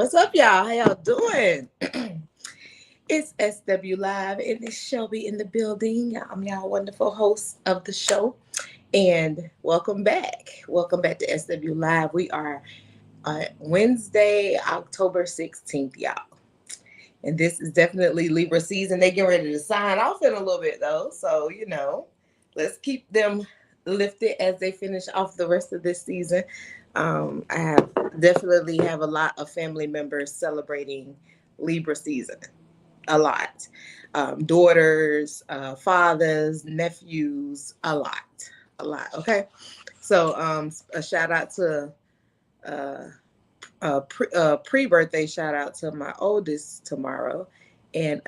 What's up, y'all? How y'all doing? It's SW Live, and it's Shelby in the building. I'm y'all wonderful host of the show, and welcome back. Welcome back to SW Live. We are Wednesday, October 16th, y'all. And this is definitely Libra season. They getting ready to sign off in a little bit, though. So, let's keep them lifted as they finish off the rest of this season. I have definitely have a lot of family members celebrating Libra season. A lot. Daughters, fathers, nephews, a lot. A lot. Okay. So a shout out to uh, pre-birthday shout out to my oldest tomorrow, and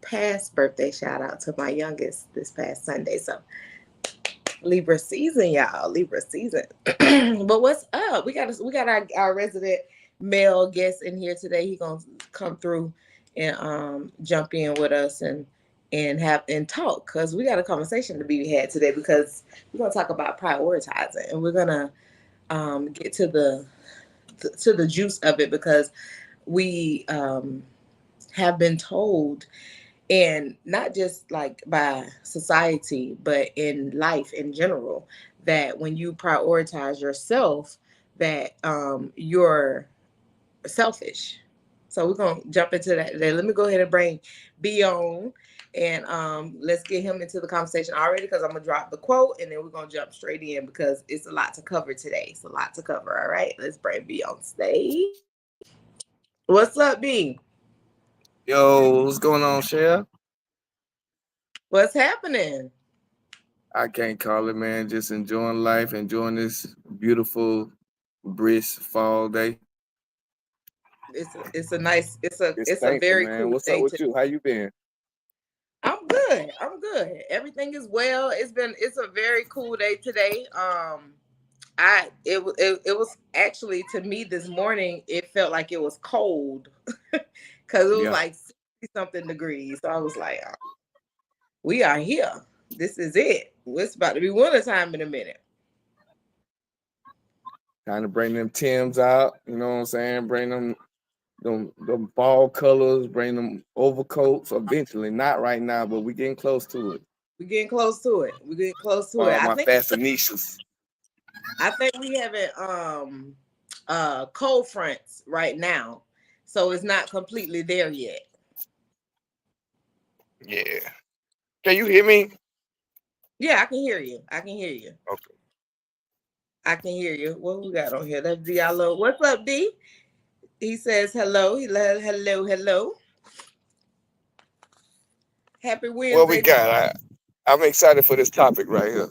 past birthday shout out to my youngest this past Sunday. So Libra season, y'all. Libra season. But what's up? We got our resident male guest in here today. He gonna come through and jump in with us and have and talk, because we got a conversation to be had today, because we're gonna talk about prioritizing, and we're gonna get to the juice of it, because we have been told, and not just like by society, but in life in general, that when you prioritize yourself, that you're selfish. So we're gonna jump into that today. Let me go ahead and bring B on, and let's get him into the conversation already, because I'm gonna drop the quote, and then we're gonna jump straight in, because it's a lot to cover today. It's a lot to cover. All right, let's bring B on stage. What's up, B? Yo, what's going on, Shell? What's happening? I can't call it, man. Just enjoying life, enjoying this beautiful, brisk fall day. It's a nice It's it's a thankful, very man. cool What's up day with today. you? How you been? I'm good. I'm good. Everything is well. It's a very cool day today. It was actually, to me, this morning it felt like it was cold because it was Yeah, like 60 something degrees. So I was like, oh, we are here. This is it. It's about to be winter time in a minute. kind of bring them Tims out. You know what I'm saying? Bring them fall colors. Bring them overcoats. Eventually, not right now, but we getting close to it. We're getting close to it. We're getting close to it. My fashionistas. I think we having cold fronts right now. So it's not completely there yet. Yeah. Can you hear me? Yeah, I can hear you. I can hear you. Okay. I can hear you. What we got on here? That's Diallo. What's up, D? He says hello. Hello. Happy What we Wednesday. got? I'm excited for this topic right here.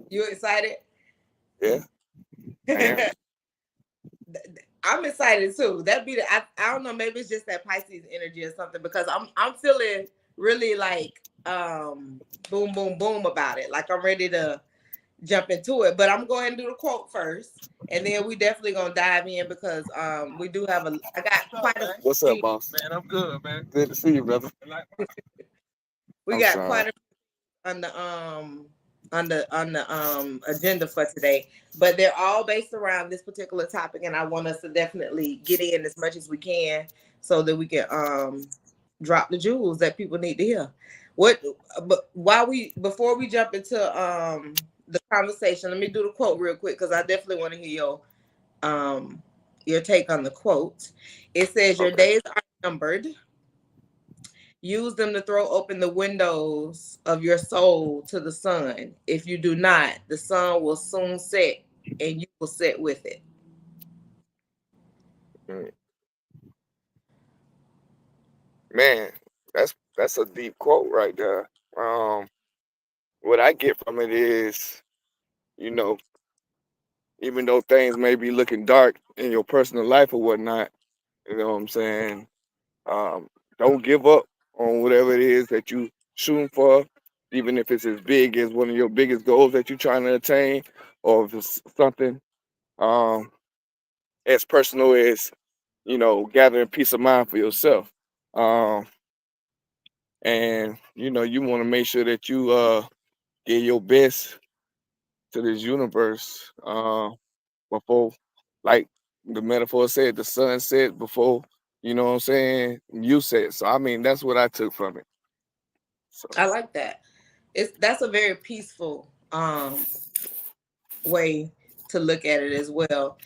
You excited? Yeah, I am. I'm excited too. That'd be I don't know, maybe it's just that Pisces energy or something, because I'm feeling really like boom boom boom about it. Like I'm ready to jump into it. But I'm going to do the quote first, and then we definitely gonna dive in, because we do have I got quite a What's up, few, boss? Man, I'm good, man. Good to see you, brother. we I'm got sorry. quite a on the agenda for today, but they're all based around this particular topic, and I want us to definitely get in as much as we can, so that we can drop the jewels that people need to hear. What but while we before we jump into the conversation, let me do the quote real quick, because I definitely want to hear your take on the quote. It says, your Okay. days are numbered. Use them to throw open the windows of your soul to the sun. If you do not, the sun will soon set, and you will set with it. Mm. Man, that's a deep quote right there. What I get from it is, you know, even though things may be looking dark in your personal life or whatnot, you know what I'm saying? Um, don't give up on whatever it is that you shooting for, even if it's as big as one of your biggest goals that you're trying to attain, or if it's something um as personal as, gathering peace of mind for yourself. Um, and you want to make sure that you give your best to this universe before, like, the metaphor said, the sun set before, you know what I'm saying, you set. So I mean, that's what I took from it. So I like that. That's a very peaceful way to look at it as well.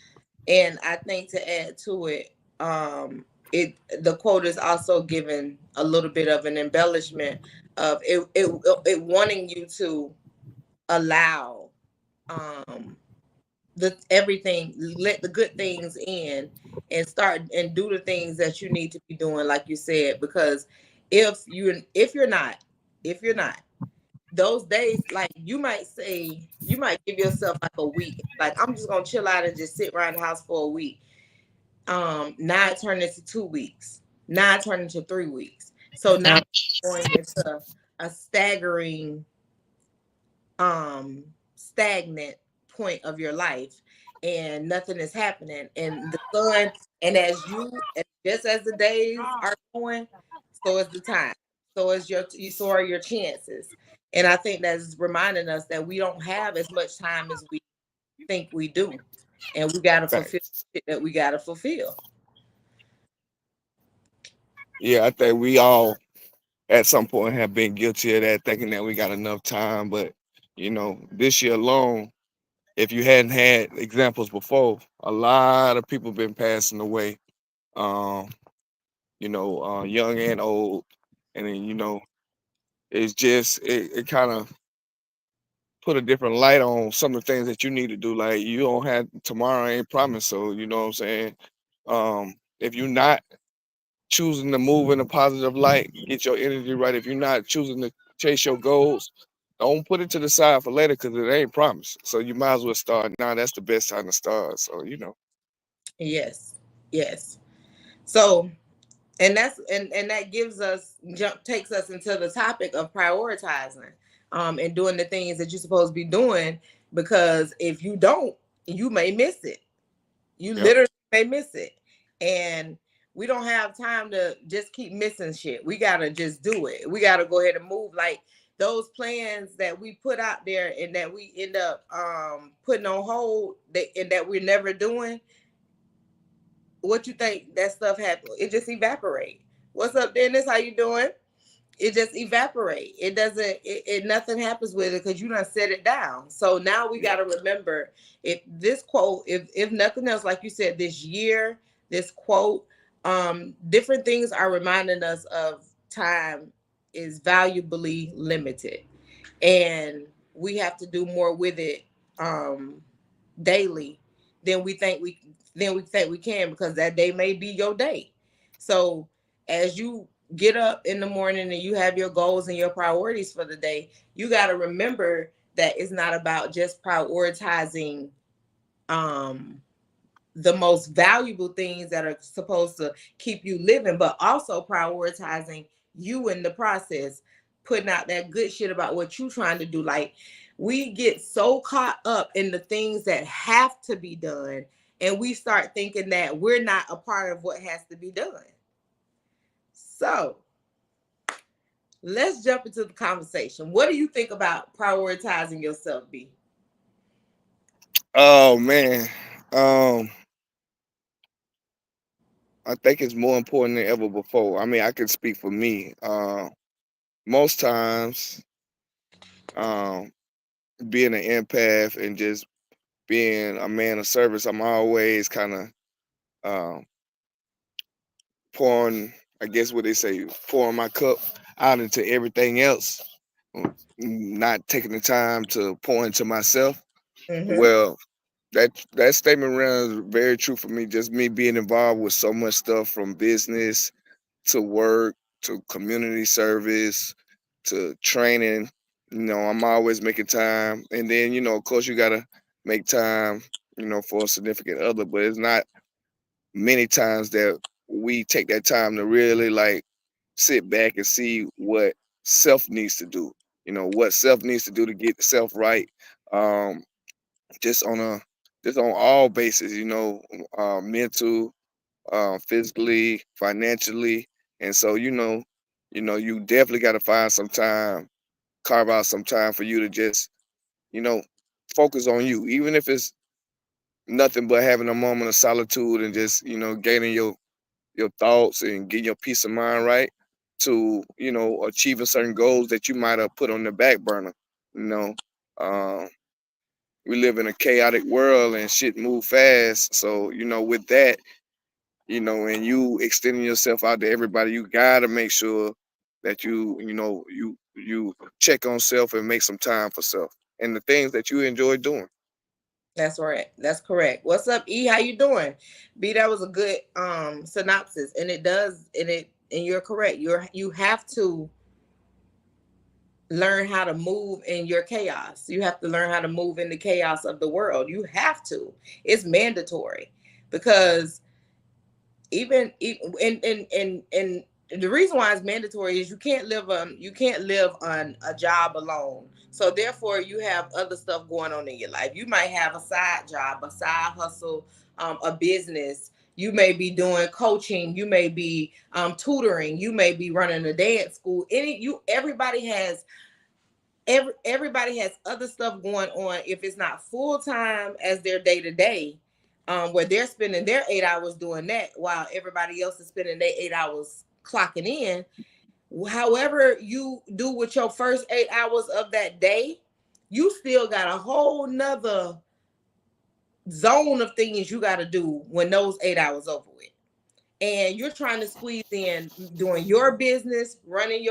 And I think to add to it, it the quote is also given a little bit of an embellishment of it wanting you to allow um the everything, let the good things in and start and do the things that you need to be doing, like you said, because if you're not those days, like you might give yourself like a week, like I'm just gonna chill out and just sit around the house for a week. Now it turned into 2 weeks. Now it turned into 3 weeks. So now going into a stagnant point of your life, and nothing is happening. And the sun, and just as the days are going, so is the time. So are your chances. And I think that's reminding us that we don't have as much time as we think we do. And we gotta fulfill thanks. the shit that we gotta fulfill. Yeah, I think we all at some point have been guilty of that, thinking that we got enough time. But this year alone, if you hadn't had examples before, a lot of people been passing away. Um, young and old, and then it's just it kind of put a different light on some of the things that you need to do. Like, you don't have tomorrow ain't promised, so you know what I'm saying. If you're not choosing to move in a positive light, get your energy right. If you're not choosing to chase your goals, don't put it to the side for later because it ain't promised. So you might as well start now. That's the best time to start. So Yes. Yes. So and that gives us jump takes us into the topic of prioritizing and doing the things that you're supposed to be doing, because if you don't, you may miss it. You yep, literally may miss it. And we don't have time to just keep missing shit. We gotta just do it. We gotta go ahead and move. Like those plans that we put out there and that we end up putting on hold, and that we're never doing. What you think that stuff happen? It just evaporate. What's up, Dennis? How you doing? It just evaporate. It doesn't. Nothing happens with it because you done set it down. So now we got yep, to remember, if this quote, if nothing else, like you said, this year, this quote, different things are reminding us of time is valuably limited, and we have to do more with it daily than we think we can, because that day may be your day. So as you get up in the morning and you have your goals and your priorities for the day, you got to remember that it's not about just prioritizing um the most valuable things that are supposed to keep you living, but also prioritizing you in the process, putting out that good shit about what you're trying to do. Like, we get so caught up in the things that have to be done, and we start thinking that we're not a part of what has to be done. So let's jump into the conversation. What do you think about prioritizing yourself, B? oh man, um, I think it's more important than ever before. I mean, I can speak for me. Most times, um, being an empath and just being a man of service, I'm always kind of um, pouring, I guess what they say, pouring my cup out into everything else, not taking the time to pour into myself. Mm-hmm. Well, that statement runs very true for me. Just me being involved with so much stuff, from business to work to community service to training. I'm always making time, and then of course you gotta make time, for a significant other. But it's not many times that we take that time to really like sit back and see what self needs to do. What self needs to do to get self right. Um, just on a just on all bases. Mental, physically, financially, and so you definitely got to find some time, carve out some time for you to just you know focus on you, even if it's nothing but having a moment of solitude and just gaining your thoughts and getting your peace of mind right to achieving certain goals that you might have put on the back burner. You know, um, we live in a chaotic world and shit move fast. So with that, and you extending yourself out to everybody, you gotta make sure that you check on self and make some time for self and the things that you enjoy doing. That's right. That's correct. What's up, E? How you doing? B, that was a good synopsis. And it does and you're correct. You have to learn how to move in your chaos. You have to learn how to move in the chaos of the world. You have to. It's mandatory because and the reason why it's mandatory is you can't live on a job alone. So therefore you have other stuff going on in your life. You might have a side job, a side hustle, a business. You may be doing coaching, you may be tutoring, you may be running a dance school. Everybody has other stuff going on. If it's not full time as their day to day, where they're spending their 8 hours doing that while everybody else is spending their 8 hours clocking in. However you do with your first 8 hours of that day, you still got a whole nother zone of things you got to do when those 8 hours over with, and you're trying to squeeze in doing your business, running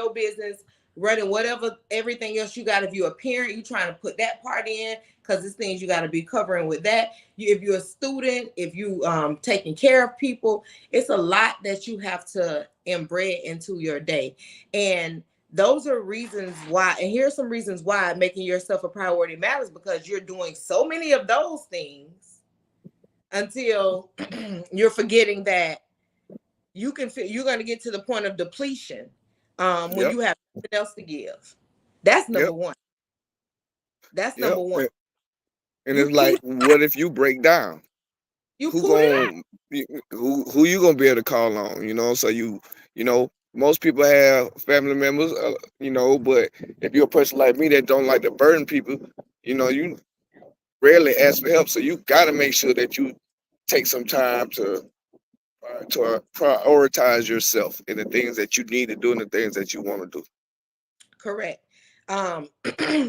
whatever everything else you got. If you're a parent, you're trying to put that part in because it's things you got to be covering with that. If you're a student, if you taking care of people, it's a lot that you have to embed into your day. And those are reasons why, and here's some reasons why making yourself a priority matters, because you're doing so many of those things until you're forgetting that you're going to get to the point of depletion when Yep, you have nothing else to give. That's yep, number one. That's yep. number one. And You it's like, keep what if you break down? you Who pull it out. gon' who you gonna be able to call on? So most people have family members, but if you're a person like me that don't like to burden people, you rarely ask for help. So you gotta make sure that you take some time to prioritize yourself in the things that you need to do and the things that you want to do. Correct. Um,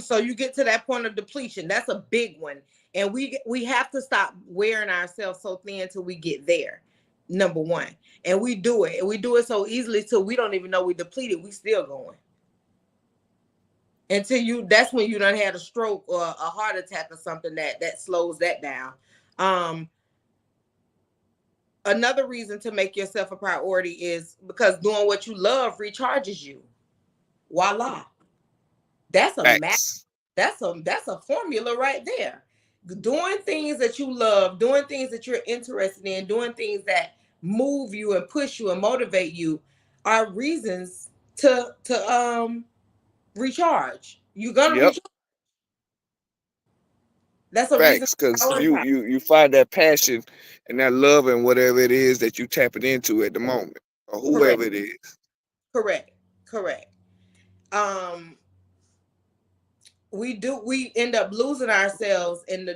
so you get to that point of depletion. That's a big one, and we have to stop wearing ourselves so thin till we get there. Number one, and we do it. And we do it so easily till we don't even know we depleted. We still going until you. That's when you done had a stroke or a heart attack or something that slows that down. Um, Another reason to make yourself a priority is because doing what you love recharges you. Voila. That's a math. Facts. That's a formula right there. Doing things that you love, doing things that you're interested in, doing things that move you and push you and motivate you are reasons to recharge. You're gonna Yep. recharge. That's a reason Facts, to because you prioritize. you you find that passion and that love and whatever it is that you tapping into at the moment, or Correct. whoever it is. Correct. Correct. Um we end up losing ourselves in the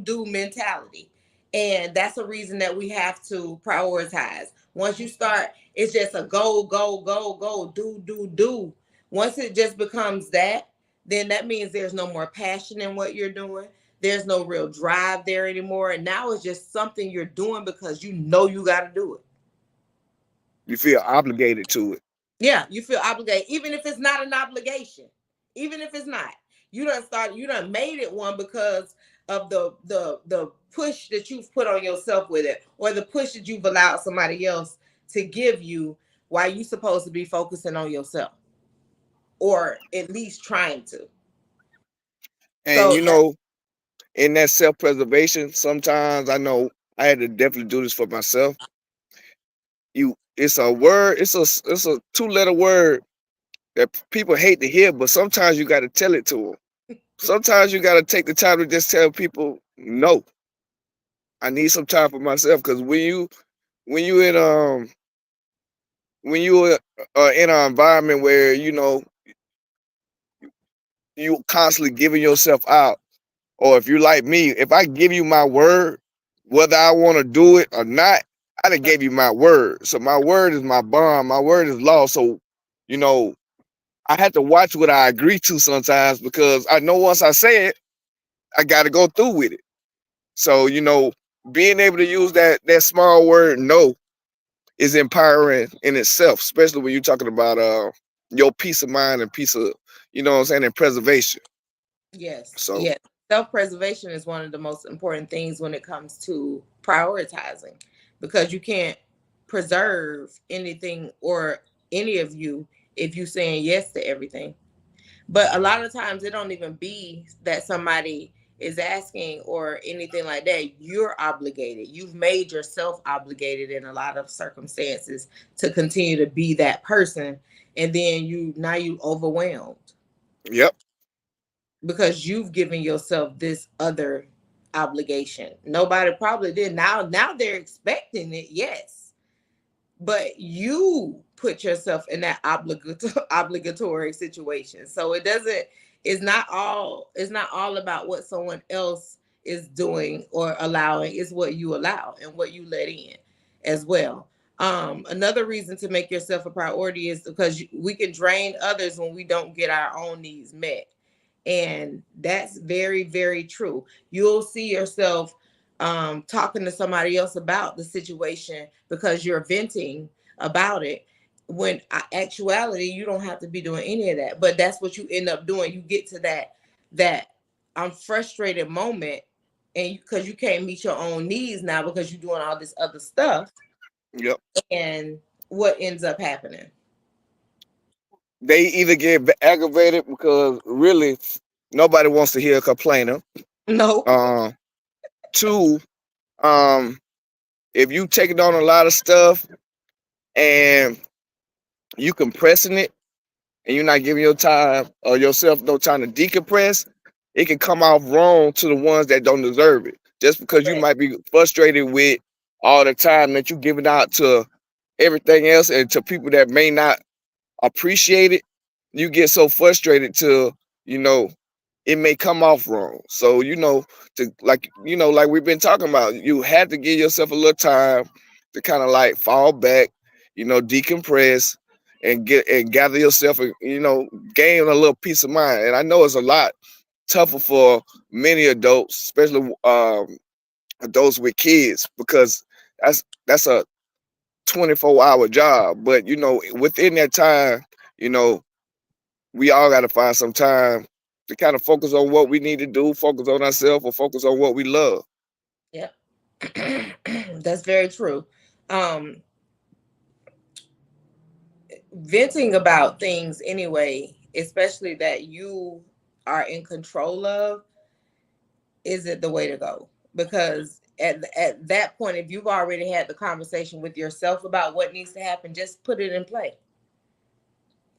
do mentality, and that's a reason that we have to prioritize. Once you start, it's just a go, do. Once it just becomes that, then that means there's no more passion in what you're doing. There's no real drive there anymore, and now it's just something you're doing because you know you got to do it. You feel obligated to it. Yeah, you feel obligated, even if it's not an obligation. Even if it's not, you done made it one because of the push that you've put on yourself with it, or the push that you've allowed somebody else to give you while you supposed to be focusing on yourself, or at least trying to. And So that in that self preservation, sometimes I know I had to definitely do this for myself. It's a word, it's a two-letter word that people hate to hear, but sometimes you got to tell it to them. Sometimes you got to take the time to just tell people, no, I need some time for myself. Because when you in when you are in an environment where you constantly giving yourself out, or if you like me, if I give you my word, whether I want to do it or not, I done gave you my word. So my word is my bond. My word is law. So, you know, I had to watch what I agree to sometimes because I know once I say it, I got to go through with it. So, being able to use that small word no is empowering in itself, especially when you're talking about your peace of mind and peace of, what I'm saying, and preservation. Yes, So, yes. Self preservation is one of the most important things when it comes to prioritizing because you can't preserve anything or any of you if you saying yes to everything. But a lot of times it don't even be that somebody is asking or anything like that. You're obligated. You've made yourself obligated in a lot of circumstances to continue to be that person. And then you overwhelmed yep, because you've given yourself this other obligation. Nobody probably did. Now they're expecting it, yes, but you put yourself in that obligatory situation. So it's not all about what someone else is doing or allowing. It's what you allow and what you let in as well. Another reason to make yourself a priority is because we can drain others when we don't get our own needs met, and that's very, very true. You'll see yourself talking to somebody else about the situation because you're venting about it. When actuality, you don't have to be doing any of that. But that's what you end up doing. You get to that I'm frustrated moment, and because you can't meet your own needs now because you're doing all this other stuff, yep. and what ends up happening? They either get aggravated because really nobody wants to hear a complainer. No. Um, Two, um, if you taking on a lot of stuff and you compressing it and you're not giving your time or yourself no time to decompress, it can come off wrong to the ones that don't deserve it. Just because you Correct. might be frustrated with all the time that you giving out to everything else and to people that may not appreciate it, you get so frustrated to, you know, it may come off wrong. So, like we've been talking about, you had to give yourself a little time to kind of like fall back, decompress and get and gather yourself and gain a little peace of mind. And I know it's a lot tougher for many adults, especially adults with kids, because that's a 24-hour job. But within that time, you know, we all got to find some time to kind of focus on what we need to do, focus on ourselves, or focus on what we love. Yep. That's very true. Um, Venting about things anyway, especially that you are in control of, isn't the way to go. Because at that point, if you've already had the conversation with yourself about what needs to happen, just put it in play.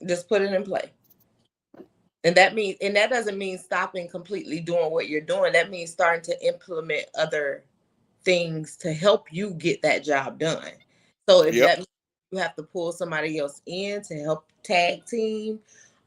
Just put it in play. And that doesn't mean stopping completely doing what you're doing. That means starting to implement other things to help you get that job done. So if Yep. that means you have to pull somebody else in to help tag team,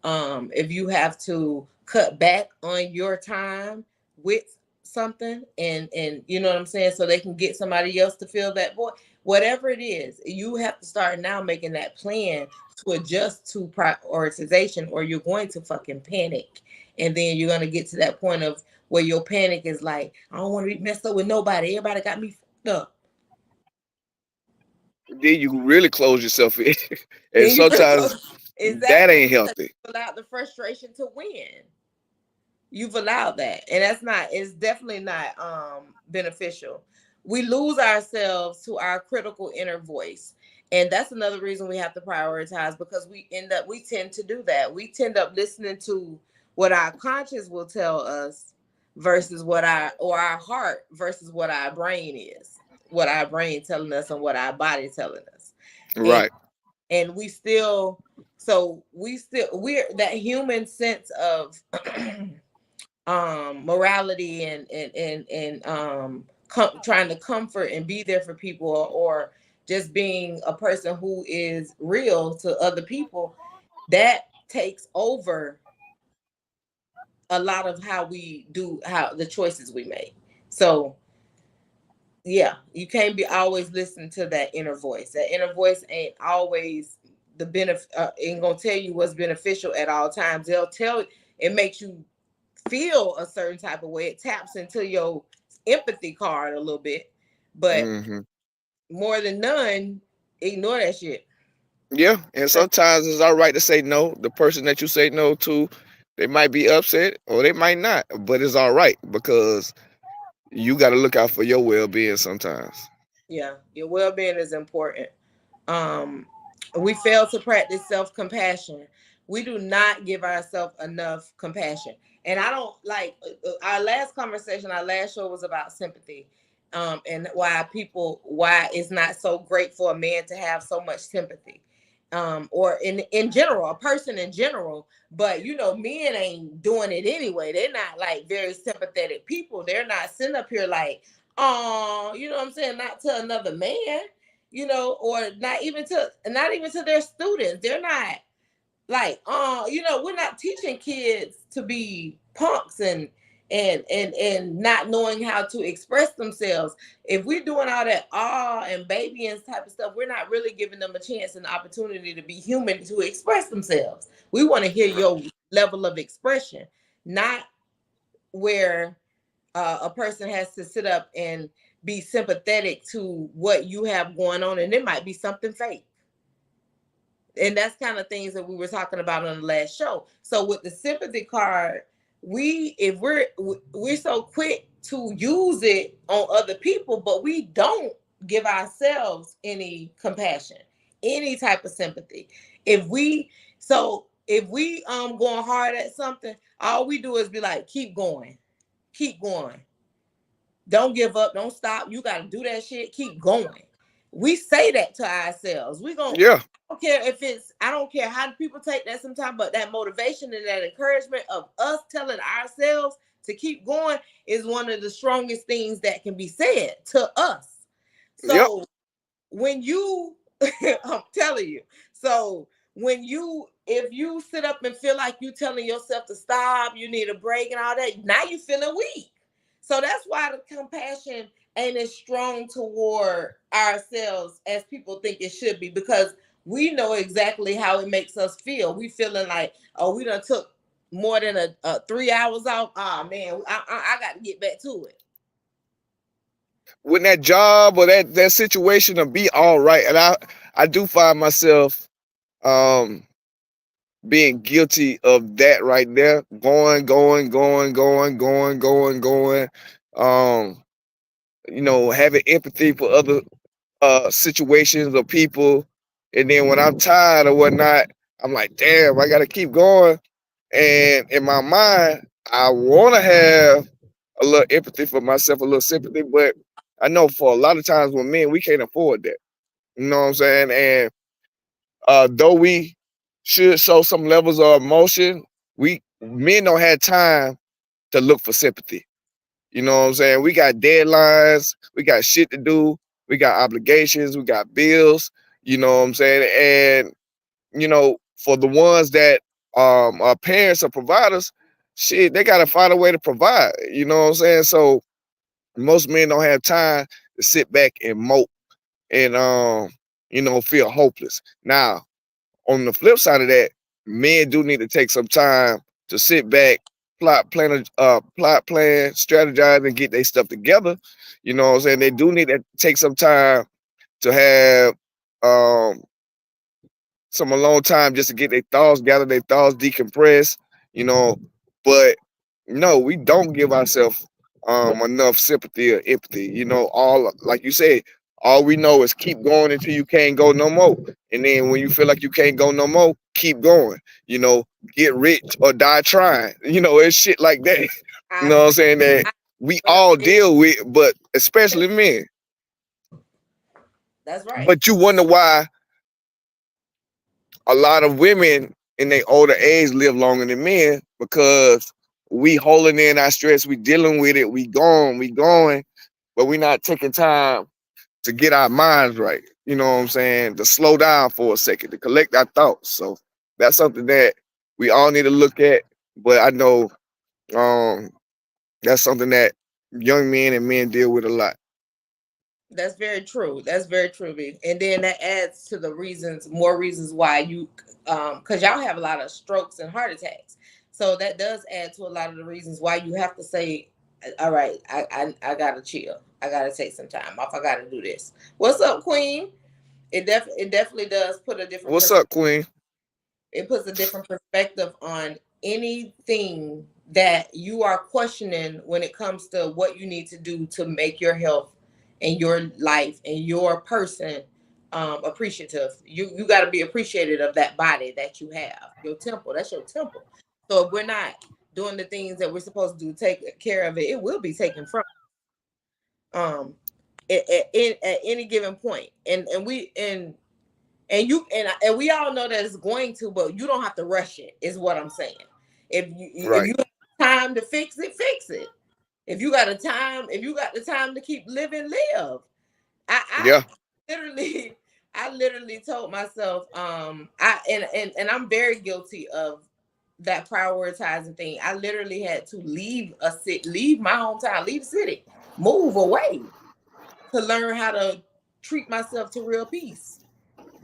if you have to cut back on your time with something, and you know what I'm saying, so they can get somebody else to fill that void, whatever it is, you have to start now making that plan to adjust to prioritization, or you're going to fucking panic, and then you're going to get to that point of where your panic is like, I don't want to be messed up with nobody. Everybody got me fucked up. Then you really close yourself in, and Then you really sometimes close. that Exactly. ain't Because healthy. you allowed the frustration to win. You've allowed that, and that's not, it's definitely not beneficial. We lose ourselves to our critical inner voice, and that's another reason we have to prioritize, because we tend to do that. We tend up listening to what our conscience will tell us versus our heart versus what our brain is, what our brain telling us and what our body telling us. and Right. and we still so we're that human sense of morality and trying to comfort and be there for people, or just being a person who is real to other people, that takes over a lot of how we do, how the choices we make. So Yeah, you can't be always listening to that inner voice. That inner voice ain't always the benefit. Ain't gonna tell you what's beneficial at all times. They'll tell it makes you feel a certain type of way. It taps into your empathy card a little bit, but Hmm. more than none, ignore that shit. Yeah, and sometimes it's all right to say no. The person that you say no to, they might be upset or they might not, but it's all right because you got to look out for your well being sometimes. Yeah, your well being is important. Um, we fail to practice self compassion. We do not give ourselves enough compassion. And I don't like our last conversation, our last show was about sympathy. And why it's not so great for a man to have so much sympathy. Or in general, a person in general, but men ain't doing it anyway. They're not like very sympathetic people. They're not sitting up here like, oh, you know what I'm saying, not to another man, or not even to their students. They're not like, we're not teaching kids to be punks and not knowing how to express themselves. If we're doing all that and baby and type of stuff, we're not really giving them a chance and opportunity to be human to express themselves. We want to hear your level of expression, not where a person has to sit up and be sympathetic to what you have going on, and it might be something fake. And that's kind of things that we were talking about on the last show. So with the sympathy card, we're so quick to use it on other people, but we don't give ourselves any compassion, any type of sympathy. If we going hard at something, all we do is be like, keep going, don't give up. Don't stop. You got to do that shit. Keep going. We say that to ourselves. We going Yeah, I don't care if it's, I don't care how people take that sometimes, but that motivation and that encouragement of us telling ourselves to keep going is one of the strongest things that can be said to us. yep. So when you I'm telling you, so if you sit up and feel like you telling yourself to stop, you need a break and all that, now you feeling weak. So that's why the compassion ain't as strong toward ourselves as people think it should be, because we know exactly how it makes us feel. We feeling like, oh, we done took more than a 3 hours off. Oh man, I got to get back to it. When that job or that situation will be all right, and I do find myself um being guilty of that right there, going. Um, having empathy for other situations or people, and then when I'm tired or whatnot, I'm like, damn, I gotta keep going. And in my mind, I want to have a little empathy for myself, a little sympathy, but I know for a lot of times with men, we can't afford that. You know what I'm saying? And though we should show some levels of emotion, we men don't have time to look for sympathy. You know what I'm saying? We got deadlines, we got shit to do, we got obligations, we got bills. You know what I'm saying? And for the ones that are parents or providers, shit, they gotta find a way to provide. You know what I'm saying? So most men don't have time to sit back and mope and feel hopeless. Now, on the flip side of that, men do need to take some time to sit back, plot plan, strategize, and get their stuff together. You know what I'm saying? They do need to take some time to have um some alone time just to get their thoughts, gather their thoughts, decompress, you know. But no, we don't give ourselves enough sympathy or empathy. All like you said, all we know is keep going until you can't go no more. And then when you feel like you can't go no more, keep going. You know, get rich or die trying. It's shit like that. You I, know what I'm saying? That I we but all it, deal with, but especially men. that's right. But you wonder why a lot of women in their older age live longer than men because we holding in our stress, we dealing with it, we going, but we not taking time to get our minds right. You know what I'm saying? To slow down for a second, to collect our thoughts. So that's something that we all need to look at. But I know um, that's something that young men and men deal with a lot. That's very true. That's very true, B. And then that adds to the reasons, more reasons why you, because y'all have a lot of strokes and heart attacks. So that does add to a lot of the reasons why you have to say, all right, I gotta chill. I gotta take some time off. I gotta do this. What's up, Queen? It definitely does put a different What's up, Queen? it puts a different perspective on anything that you are questioning when it comes to what you need to do to make your health and your life and your person appreciative. You got to be appreciative of that body that you have, your temple. That's your temple. So if we're not doing the things that we're supposed to do, take care of it, it will be taken from um at any given point. And we all know that it's going to, but you don't have to rush it. Is what I'm saying. If Right. you have time to fix it, fix it. If you got the time to keep living, live. I Yeah. literally, I literally told myself, and I'm very guilty of that prioritizing thing. I literally had to leave my hometown, leave the city, move away to learn how to treat myself to real peace.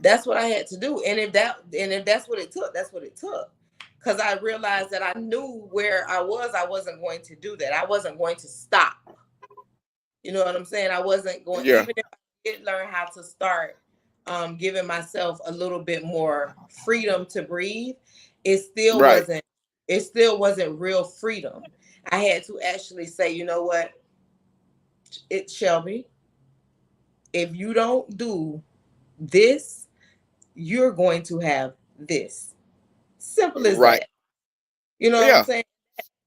That's what I had to do. And if that's what it took, that's what it took. Because I realized that I knew where I wasn't going to do that. I wasn't going to stop. You know what I'm saying? I wasn't going, Yeah. even if I did learn how to start giving myself a little bit more freedom to breathe, it still Right. wasn't, it still wasn't real freedom. I had to actually say, you know what, it Shelby, if you don't do this, you're going to have this. Simple as Right. that. You know what I'm Yeah. saying?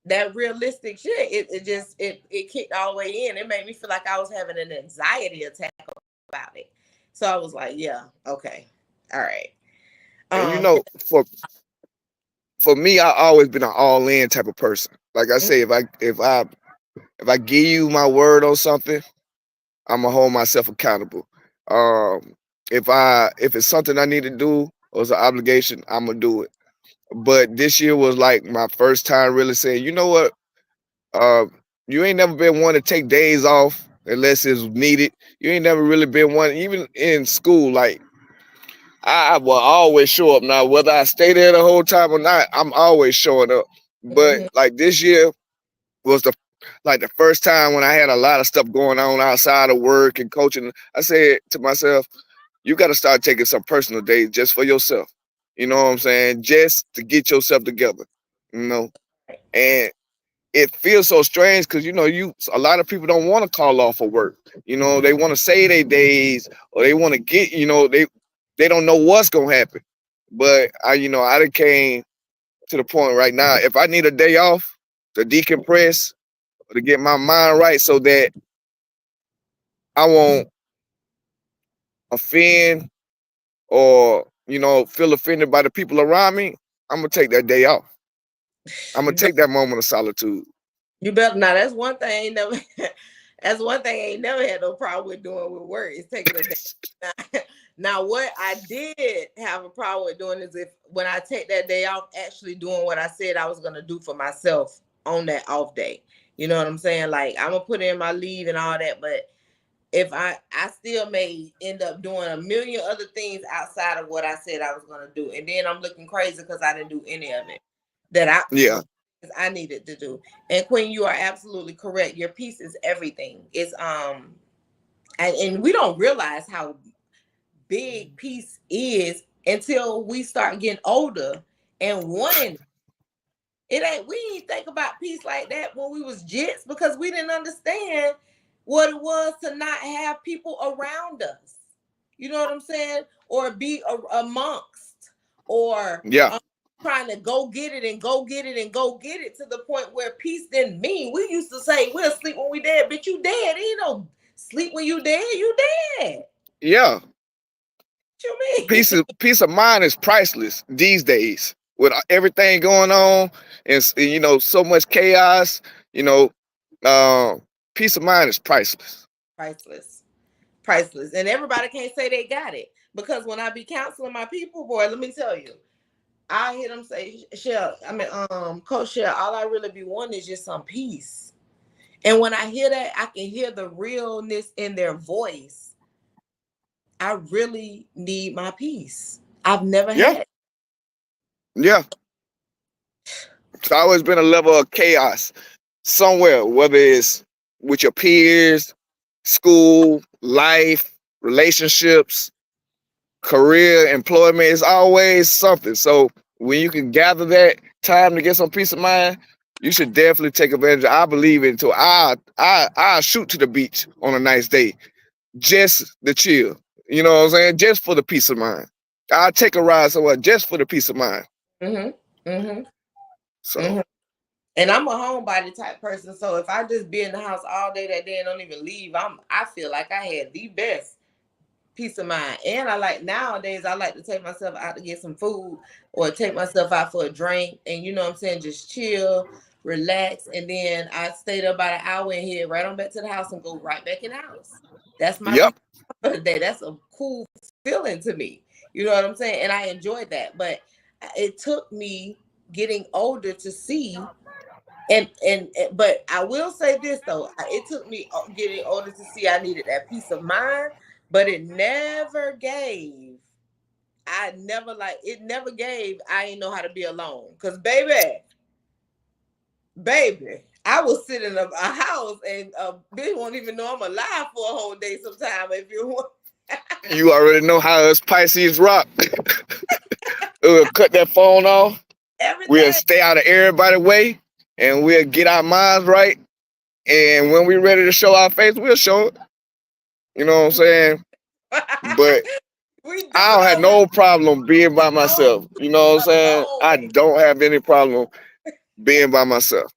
That realistic shit, it kicked all the way in. It made me feel like I was having an anxiety attack about it. So I was like, yeah, okay. All right. And you Um know, for me, I always been an all in type of person. Like I say, if I give you my word on something, I'm gonna hold myself accountable. Um, if it's something I need to do or it's an obligation, I'm gonna do it. But this year was like my first time really saying, you know what? Uh, you ain't never been one to take days off unless it's needed. You ain't never really been one, even in school. Like I will always show up now, whether I stay there the whole time or not. I'm always showing up. But mhm. like this year was the first time when I had a lot of stuff going on outside of work and coaching. I said to myself, you got to start taking some personal days just for yourself. You know what I'm saying? Just to get yourself together. You know, and it feels so strange because you a lot of people don't want to call off for work. They want to say their days or they want to get. They don't know what's gonna happen. But I done came to the point right now. If I need a day off to decompress or to get my mind right, so that I won't offend or feel offended by the people around me, I'm gonna take that day off. I'm gonna You better, take that moment of solitude. you better now that's one thing I ain't never that's one thing I ain't never had no problem with doing with work is taking a day. Now, now what I did have a problem with doing is if when I take that day off, actually doing what I said I was gonna do for myself on that off day. You know what I'm saying? Like I'm gonna put in my leave and all that, but if I still may end up doing a million other things outside of what I said I was gonna do, and then I'm looking crazy because I didn't do any of it that Yeah, I needed to do. And Queen, you are absolutely correct. Your piece is everything. It's and we don't realize how big peace is until we start getting older and wanting it. Ain't we didn't think about peace like that when we was jits because we didn't understand what it was to not have people around us. You know what I'm saying? Or be amongst, or yeah, trying to go get it and go get it and go get it to the point where peace didn't mean. We used to say we'll sleep when we dead, bitch. You dead? Ain't no sleep when you dead. You dead. yeah. What you Peace mean? of peace of mind is priceless these days with everything going on and so much chaos. You know, uh, Peace of mind is priceless. Priceless, priceless, and everybody can't say they got it because when I be counseling my people, boy, let me tell you, I hear them say, "Shell, I mean, Coach Shell, all I really be wanting is just some peace." And when I hear that, I can hear the realness in their voice. I really need my peace. I've never Yeah, had. yeah. It's always been a level of chaos somewhere, whether it's with your peers, school, life, relationships, career, employment. It's always something. So when you can gather that time to get some peace of mind, you should definitely take advantage. I believe it. So I shoot to the beach on a nice day just to chill. You know what I'm saying? Just for the peace of mind. I'll take a ride somewhere just for the peace of mind. Mm-hmm. Mm-hmm. So Mm-hmm. And I'm a homebody type person, so if I just be in the house all day that day and don't even leave, I feel like I had the best peace of mind. And I like nowadays I like to take myself out to get some food or take myself out for a drink and you know what I'm saying, just chill, relax, and then I stay there about an hour and head right on back to the house and go right back in the house. That's my peace yep. for the day. That's a cool feeling to me. You know what I'm saying? And I enjoyed that. But it took me getting older to see but I will say this though, it took me getting older to see I needed that peace of mind, but it never gave. I never like it. Never gave. I ain't know how to be alone, cause baby, I will sit in a house and bitch won't even know I'm alive for a whole day. Sometime if you want You already know how us Pisces rock. We'll cut that phone off. We'll everything. stay out of everybody's way, and we'll get our minds right. And when we're ready to show our face, we'll show it. You know what I'm saying? But We do I don't have know how no problem being by to myself. You know what I'm saying? I alone. don't have any problem being by myself.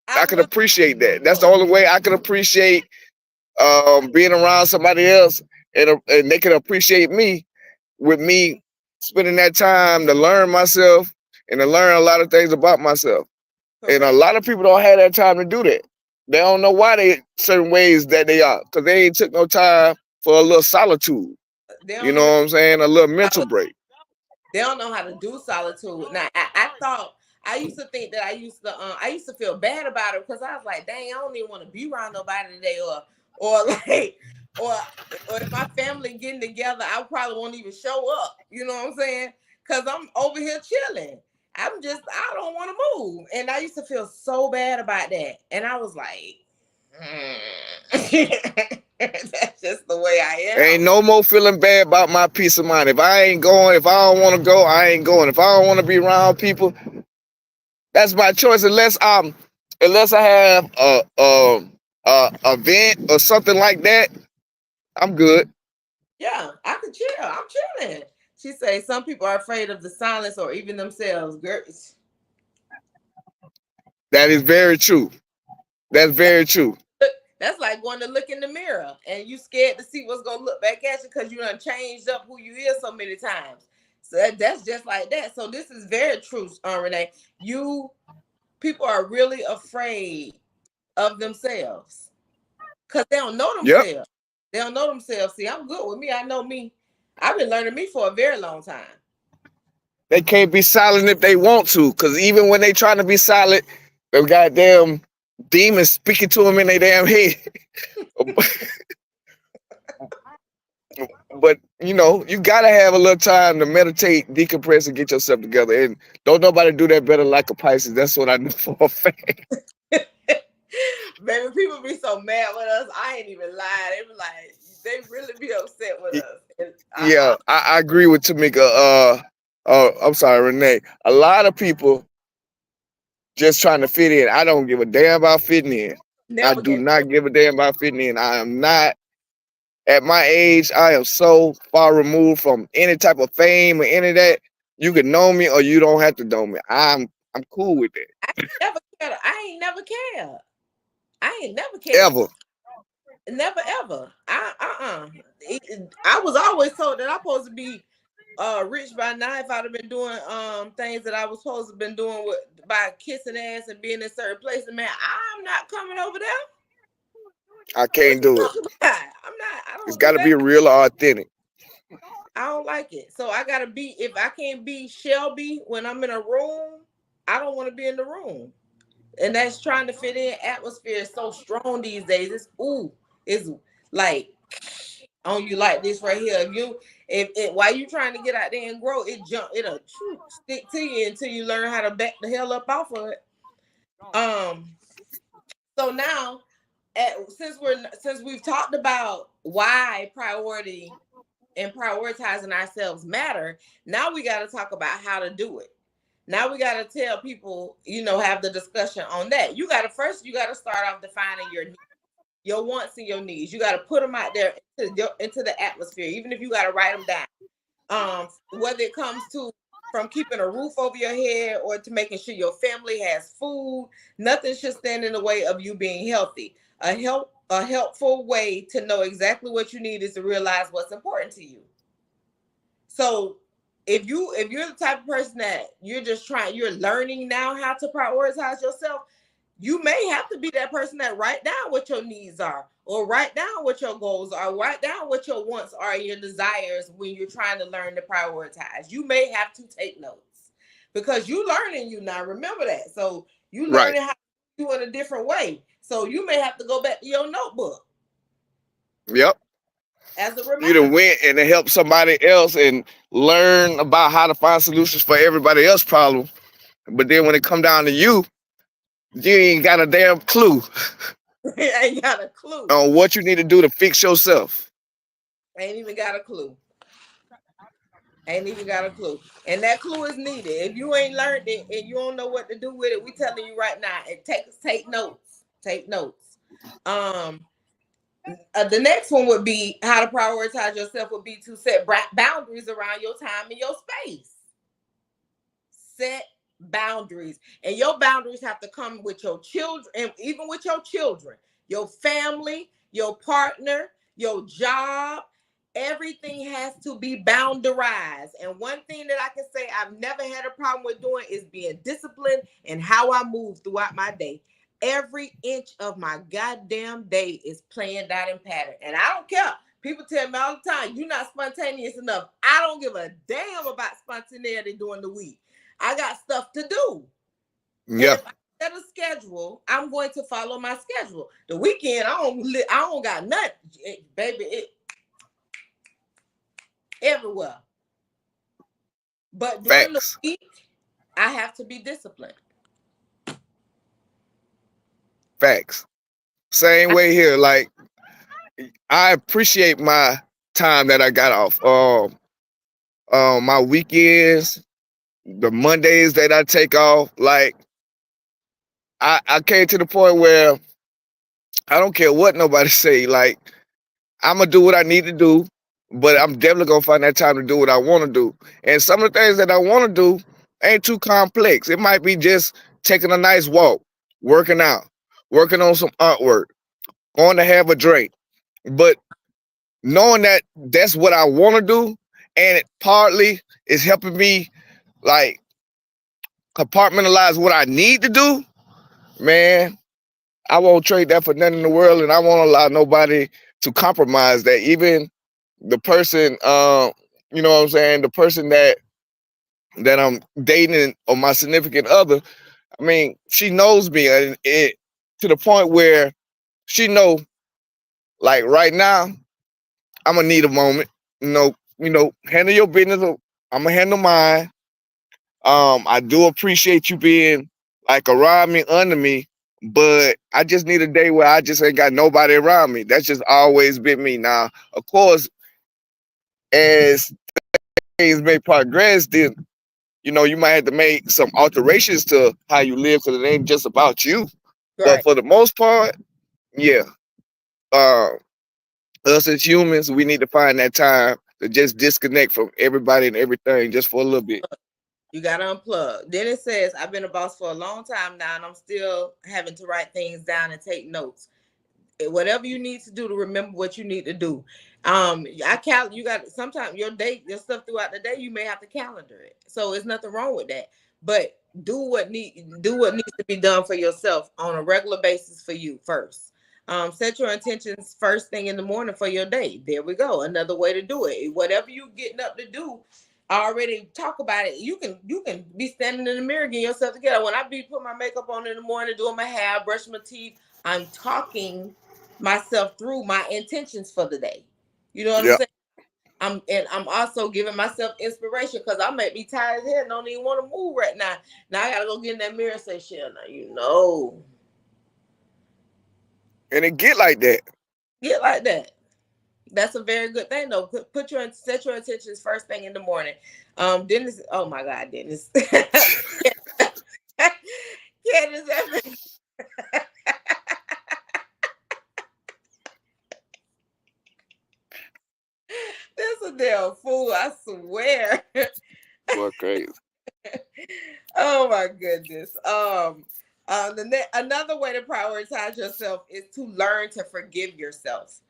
I I can really appreciate that. That's the don't. only way I can appreciate being around somebody else, and they can appreciate me with me spending that time to learn myself and to learn a lot of things about myself. And a Correct. lot of people don't have that time to do that. They don't know why they certain ways that they are because they ain't took no time for a little solitude. They You don't know know. what I'm saying? A little mental break. They don't know how to do solitude. Now, I thought I used to think that I used to feel bad about it because I was like, dang, I don't even want to be around nobody today, or like, or or if my family getting together, I probably won't even show up. You know what I'm saying? Because I'm over here chilling. I don't want to move, and I used to feel so bad about that, and I was like, that's just the way I Ain't am. no more feeling bad about my peace of mind. If I ain't going, if I don't want to go, I ain't going. If I don't want to be around people, that's my choice. Unless I have a event or something like that, I'm good. Yeah, I could chill. I'm chilling. She say some people are afraid of the silence or even themselves. Girl, That is very true. That's very true. that's like going to look in the mirror and you scared to see what's gonna look back at you because you done changed up who you is so many times. So that's just like that. So this is very true, Renee. You people are really afraid of themselves because they don't know Yep. themselves. They don't know themselves. See, I'm good with me. I know me. I've been learning me for a very long time. They can't be silent if they want to, because even when they trying to be silent, the goddamn demons speaking to them in their damn head. But you gotta have a little time to meditate, decompress, and get yourself together. And don't nobody do that better like a Pisces. That's what I know for a fact. Baby, people be so mad with us. I ain't even lying. They be like, they really be upset with us. And Yeah, I agree with Tamika. I'm sorry, Renee. A lot of people just trying to fit in. I don't give a damn about fitting in. I never do get not give a damn about fitting in. I am not at my age. I am so far removed from any type of fame or any of that. You can know me or you don't have to know me. I'm cool with that. I never cared. I ain't never cared. I ain't never cared. Ever. Never ever. I was always told that I'm supposed to be rich by now if I'd have been doing things that I was supposed to have been doing with by kissing ass and being in certain places. Man, I'm not coming over there. I What can't you do it. talking about? I'm not. I It's don't got do to be that. real or authentic. I don't like it. So I gotta if I can't be Shelby when I'm in a room, I don't want to be in the room. And that's trying to fit in. Atmosphere is so strong these days. It's like on you like this right here. If while you trying to get out there and grow, it'll stick to you until you learn how to back the hell up off of it. Um, so now since we've talked about why priority and prioritizing ourselves matter, now we got to talk about how to do it. Now we got to tell people, have the discussion on that. You got to start off defining your wants and your needs. You got to put them out there into the atmosphere, even if you got to write them down. Whether it comes to from keeping a roof over your head or to making sure your family has food, nothing should stand in the way of you being healthy. A helpful way to know exactly what you need is to realize what's important to you. So if you're the type of person that you're learning now how to prioritize yourself, you may have to be that person that write down what your needs are, or write down what your goals are, write down what your wants are, your desires when you're trying to learn to prioritize. You may have to take notes because you learning you now. Remember that. So you Right. learning how to do it a different way. So you may have to go back to your notebook Yep. as a You done reminder. went and help somebody else and learn about how to find solutions for everybody else's problem. But then when it come down to you ain't got a damn clue Ain't got a clue. on what you need to do to fix yourself. Ain't even got a clue. Ain't even got a clue. And that clue is needed. If you ain't learned it and you don't know what to do with it, we telling you right now. And take notes. Take notes. Um, the next one would be how to prioritize yourself. Would be to set boundaries around your time and your space. Set boundaries, and your boundaries have to come with your children, and even with your children, your family, your partner, your job. Everything has to be boundarized. And one thing that I can say I've never had a problem with doing is being disciplined in how I move throughout my day. Every inch of my goddamn day is planned out and patterned, and I don't care. People tell me all the time, you're not spontaneous enough. I don't give a damn about spontaneity during the week. I got stuff to do. And Yeah. if I set a schedule, I'm going to follow my schedule. The weekend, I don't got nothing, baby. Everywhere. But during the Facts. week, I have to be disciplined. Facts. Same I, way here. Like I appreciate my time that I got off. My weekends, the Mondays that I take off. Like I came to the point where I don't care what nobody say. Like I'm gonna do what I need to do, but I'm definitely gonna find that time to do what I want to do. And some of the things that I want to do ain't too complex. It might be just taking a nice walk, working out, working on some artwork, going to have a drink. But knowing that that's what I want to do, and it partly is helping me like compartmentalize what I need to do, man, I won't trade that for nothing in the world, and I won't allow nobody to compromise that. Even the person, you know what I'm saying, the person that I'm dating or my significant other. I mean, she knows me, and it to the point where she know, like right now, I'm gonna need a moment. Handle your business. I'm gonna handle mine. I do appreciate you being like around me, under me, but I just need a day where I just ain't got nobody around me. That's just always been me. Now, of course, as things may progress, then you might have to make some alterations to how you live because it ain't just about you. But right. for the most part, yeah. Uh, us as humans, we need to find that time to just disconnect from everybody and everything just for a little bit. You got to unplug. Then it says, I've been a boss for a long time now, and I'm still having to write things down and take notes. Whatever you need to do to remember what you need to do. You got sometimes your stuff throughout the day, you may have to calendar it. So it's nothing wrong with that. But do what needs to be done for yourself on a regular basis for you first. Set your intentions first thing in the morning for your day. There we go. Another way to do it. Whatever you getting up to do, already talk about it. You can be standing in the mirror getting yourself together. When I be putting my makeup on in the morning, doing my hair, brushing my teeth, I'm talking myself through my intentions for the day. You know what I'm Yeah. saying? I'm also giving myself inspiration because I might be tired as hell, don't even want to move right now. Now I gotta go get in that mirror and say, "Shit, now you know, And it get like that. get like that." That's a very good thing though. Put your set your intentions first thing in the morning. Dennis. Oh my God, Dennis. Candace Evans. This a damn fool. I swear. Boy, crazy. Oh my goodness. Another way to prioritize yourself is to learn to forgive yourself.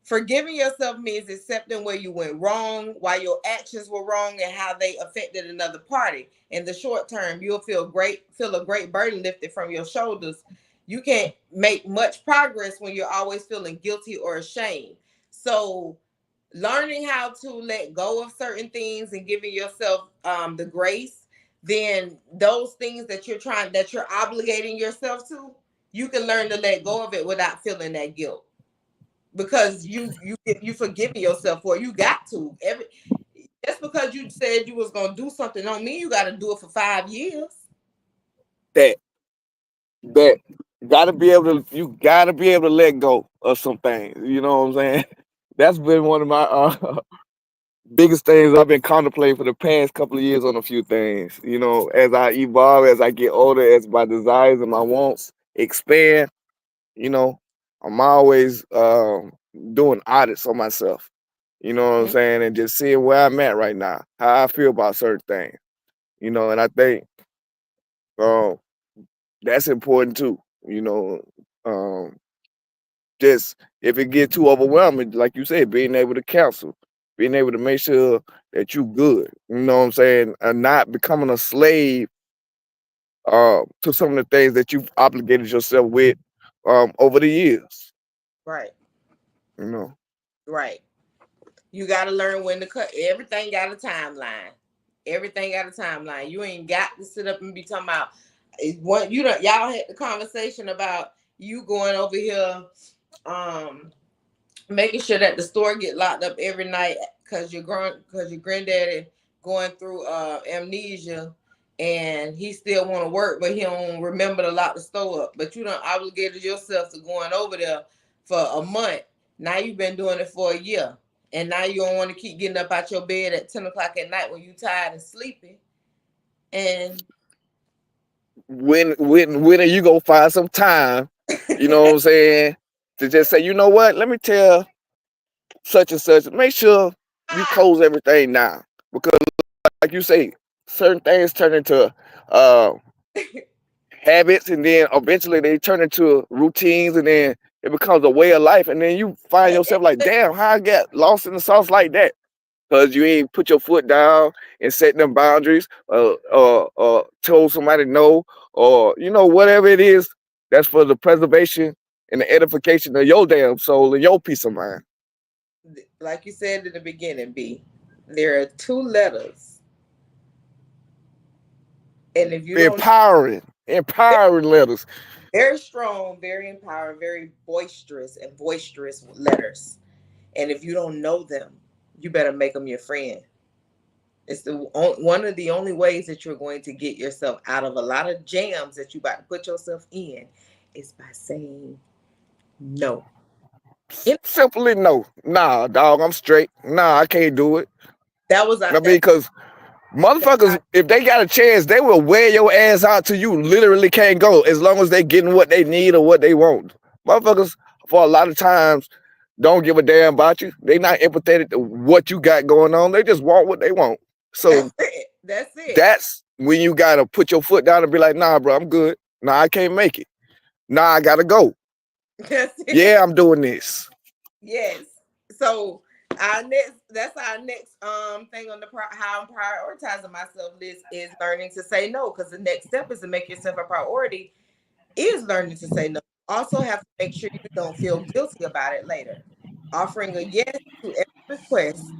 Forgiving yourself means accepting where you went wrong, why your actions were wrong, and how they affected another party. In the short term, you'll feel a great burden lifted from your shoulders. You can't make much progress when you're always feeling guilty or ashamed. So, learning how to let go of certain things and giving yourself the grace, then those things that you're obligating yourself to, you can learn to let go of it without feeling that guilt because you forgiving yourself for it. You got to every just because you said you was gonna do something don't mean you got to do it for 5 years. That that you gotta be able to let go of some things. You know what I'm saying? That's been one of my biggest things I've been contemplating for the past couple of years on a few things. You know, as I evolve, as I get older, as my desires and my wants expand, you know, I'm always doing audits on myself. You know what I'm Mhm. saying? And just seeing where I'm at right now, how I feel about certain things. You know, and I think um, that's important too. You know, um, just if it get too overwhelming, like you said, being able to counsel, being able to make sure that you good. You know what I'm saying, and not becoming a slave to some of the things that you've obligated yourself with over the years. Right, You know, right. You got to learn when to cut. Everything got a timeline. Everything got a timeline. You ain't got to sit up and be talking about what you don't. Y'all had the conversation about you going over here, um, making sure that the store get locked up every night because your granddaddy going through amnesia and he still want to work but he don't remember to lock the store up, but you done obligated yourself to going over there for a month. Now you've been doing it for a year and now you don't want to keep getting up out your bed at 10 o'clock at night when you tired and sleepy. And when are you gonna find some time? You know what I'm saying, to just say, you know what? Let me tell such and such. Make sure you close everything down because, like you say, certain things turn into uh, habits, and then eventually they turn into routines, and then it becomes a way of life, and then you find yourself like, damn, how I get lost in the sauce like that? Because you ain't put your foot down and set them boundaries, told somebody no, or whatever it is that's for the preservation and the edification of your damn soul and your peace of mind. like you said in the beginning, B, there are two letters, and if you don't, Empowering letters. very strong, very empowering, very boisterous letters. And if you don't know them, you better make them your friend. It's one of the only ways that you're going to get yourself out of a lot of jams that you about to put yourself in is by saying no. And Simply no. Nah, dog, I'm straight. Nah, I can't do it. that was I mean, that. because I, motherfuckers, if they got a chance, they will wear your ass out till you literally can't go, as long as they getting what they need or what they want. Motherfuckers, for a lot of times, don't give a damn about you. They not empathetic to what you got going on. They just want what they want. So that's it. That's it. that's when you gotta put your foot down and be like, nah, bro, I'm good. Nah, I can't make it. Nah, I gotta go. That's it. Yeah, I'm doing this. Yes. So our next that's our next thing on the how I'm prioritizing myself list is learning to say no, because the next step is to make yourself a priority is learning to say no. Also have to make sure you don't feel guilty about it later. Offering a yes to every request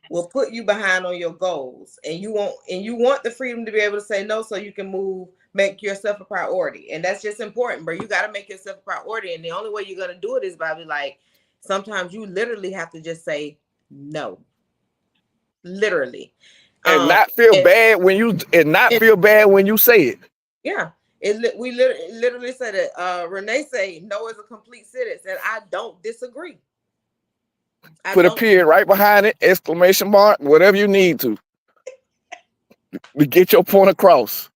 will put you behind on your goals, and you want the freedom to be able to say no so you can make yourself a priority. And that's just important, bro. You got to make yourself a priority, and the only way you're going to do it is by like sometimes you literally have to just say no, literally. And um not feel and, bad when you and say it. yeah, we literally said it. Renee say no is a complete sentence, and I don't disagree. I Put a don't. period right behind it, exclamation mark, whatever you need to get your point across.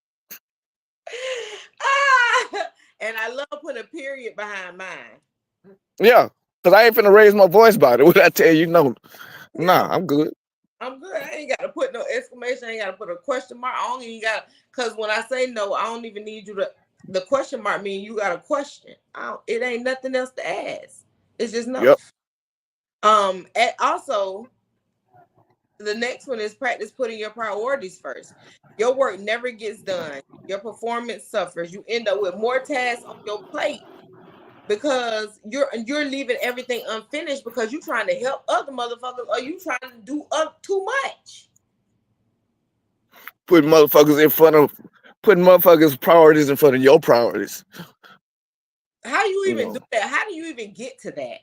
And I love putting a period behind mine. Yeah, because I ain't finna raise my voice about it. What I tell you, no, nah, Yeah, I'm good. I'm good. I ain't got to put no exclamation. I ain't got to put a question mark. I don't even got, because when I say no, I don't even need you to. The question mark mean you got a question. It ain't nothing else to ask. It's just no. Yep. And also, the next one is practice putting your priorities first. Your work never gets done. Your performance suffers. You end up with more tasks on your plate because you're leaving everything unfinished because you're trying to help other motherfuckers or you trying to do up too much. Putting motherfuckers in front of putting motherfuckers priorities in front of your priorities. How you You even do know, that? How do you even get to that?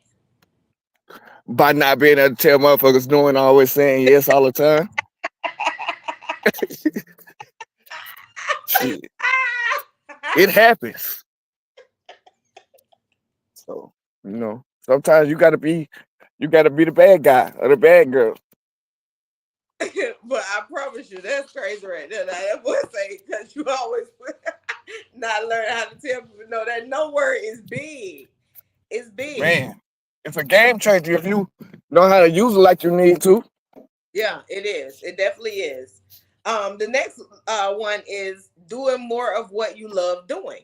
by not being able to tell motherfuckers no and always saying yes all the time. Shit, it happens. So sometimes you gotta be the bad guy or the bad girl. But I promise you, that's crazy right there. Now, that boy say because you always not learn how to tell people no. That no word is big. It's big. Man, it's a game changer if you know how to use it like you need to. Yeah, it is. It definitely is. The next one is doing more of what you love doing.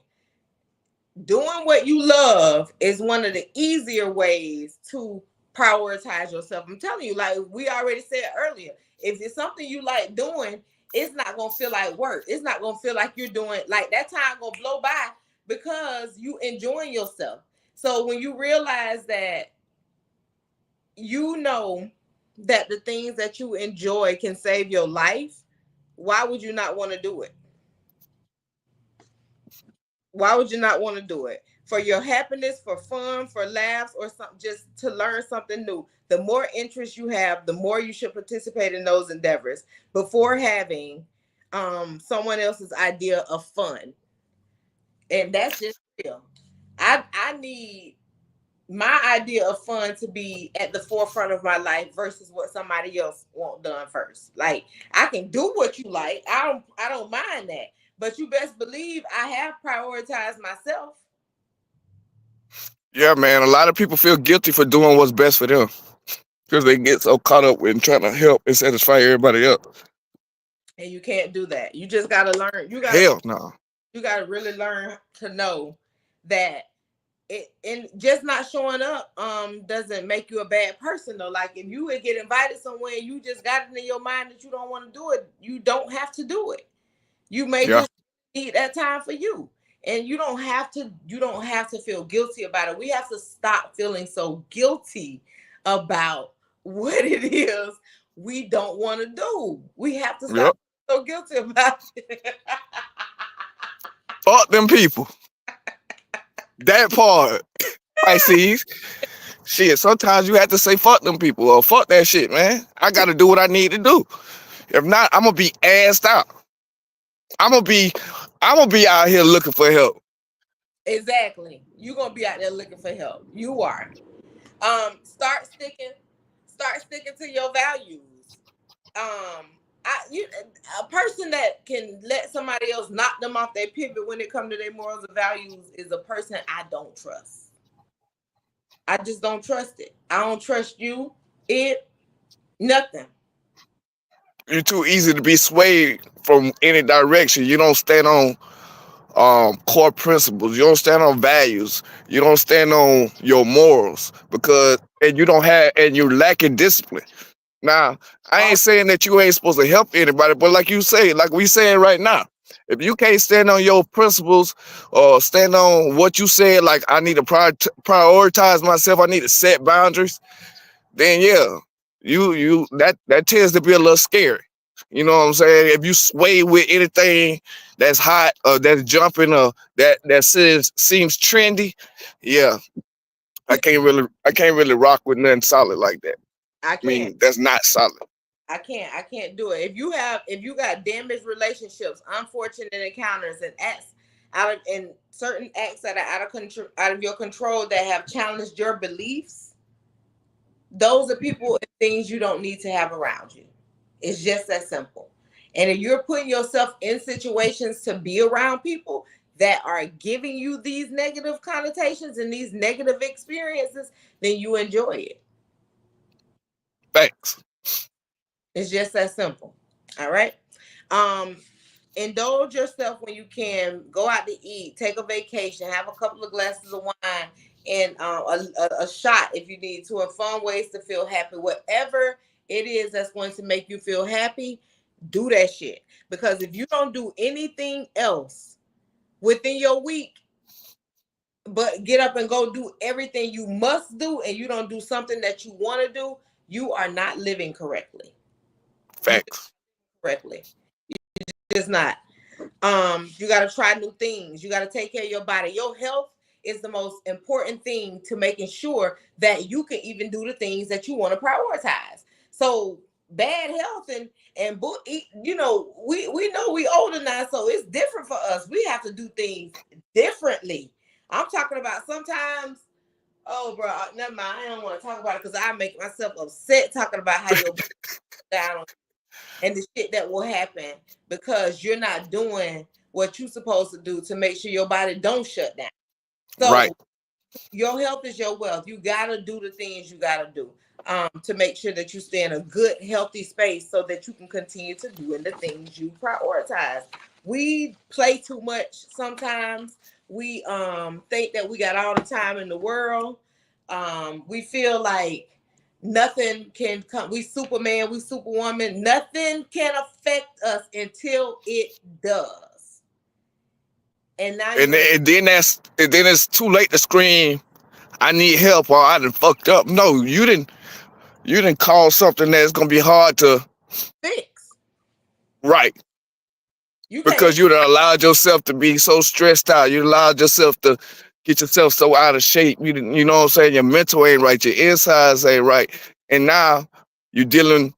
Doing what you love is one of the easier ways to prioritize yourself. I'm telling you, like we already said earlier, if it's something you like doing, it's not gonna feel like work. It's not gonna feel like you're doing like that time gonna blow by because you enjoying yourself. So when you realize that you know that the things that you enjoy can save your life, why would you not want to do it? Why would you not want to do it? For your happiness, for fun, for laughs, or something, just to learn something new. The more interest you have, the more you should participate in those endeavors before having someone else's idea of fun. And that's just real. I need my idea of fun to be at the forefront of my life versus what somebody else want done first. Like I can do what you like. I don't mind that. But you best believe I have prioritized myself. Yeah, man. A lot of people feel guilty for doing what's best for them because they get so caught up in trying to help and satisfy everybody else. And you can't do that. You just gotta learn. Hell no. You gotta really learn to know that it and just not showing up doesn't make you a bad person though. Like if you would get invited somewhere and you just got it in your mind that you don't want to do it, you don't have to do it. You may Yeah. just need that time for you. And you don't have to feel guilty about it. We have to stop feeling so guilty about what it is we don't want to do. We have to stop Yep. so guilty about it. Fuck them people. That part. Pisces. Shit, sometimes you have to say fuck them people or fuck that shit, man. I gotta do what I need to do. If not, I'm gonna be assed out. I'm gonna be I'm gonna be out here looking for help. Exactly. You're gonna be out there looking for help. You are. Start sticking to your values. A person that can let somebody else knock them off their pivot when it comes to their morals and values is a person I don't trust. I just don't trust it. I don't trust you, it, nothing. You're too easy to be swayed from any direction. You don't stand on core principles. You don't stand on values. You don't stand on your morals because and you don't have and you're lacking discipline. Now, I All ain't saying that you ain't supposed to help anybody, but like you say, like we saying right now, if you can't stand on your principles or stand on what you said, like I need to prioritize myself, I need to set boundaries, then yeah. that tends to be a little scary. You know what I'm saying? If you sway with anything that's hot or that's jumping or that seems trendy, yeah, I can't really rock with nothing solid like that. I I can't. mean, that's not solid. I can't do it. If you got damaged relationships, unfortunate encounters, and acts and certain acts that are out of your control that have challenged your beliefs, those are people and things you don't need to have around you. It's just that simple. And if you're putting yourself in situations to be around people that are giving you these negative connotations and these negative experiences, then you enjoy it. Thanks. It's just that simple. All right. Um, Indulge yourself when you can. Go out to eat, take a vacation, have a couple of glasses of wine, and a shot if you need to, and fun ways to feel happy. Whatever it is that's going to make you feel happy, do that shit. Because if you don't do anything else within your week, but get up and go do everything you must do, and you don't do something that you want to do, you are not living correctly. You Facts. correctly. It's not. You got to try new things. You got to take care of your body. Your health is the most important thing to making sure that you can even do the things that you want to prioritize. So bad health and you know, we know we older now, so it's different for us. We have to do things differently. I'm talking about sometimes. Oh, bro, never mind. I don't want to talk about it because I make myself upset talking about how your down and the shit that will happen because you're not doing what you're supposed to do to make sure your body don't shut down. Right. So your health is your wealth. You gotta do the things you gotta do to make sure that you stay in a good, healthy space so that you can continue to doing the things you prioritize. We play too much sometimes. We think that we got all the time in the world. We feel like nothing can come. We Superman, we Superwoman. Nothing can affect us until it does. And now And, you in a and then it's too late to scream, I need help or I done fucked up. No, you didn't cause something that's gonna be hard to fix. right. You can't Because you done allowed yourself to be so stressed out. You allowed yourself to get yourself so out of shape. You know what I'm saying? Your mental ain't right, your insides ain't right. And now you're dealing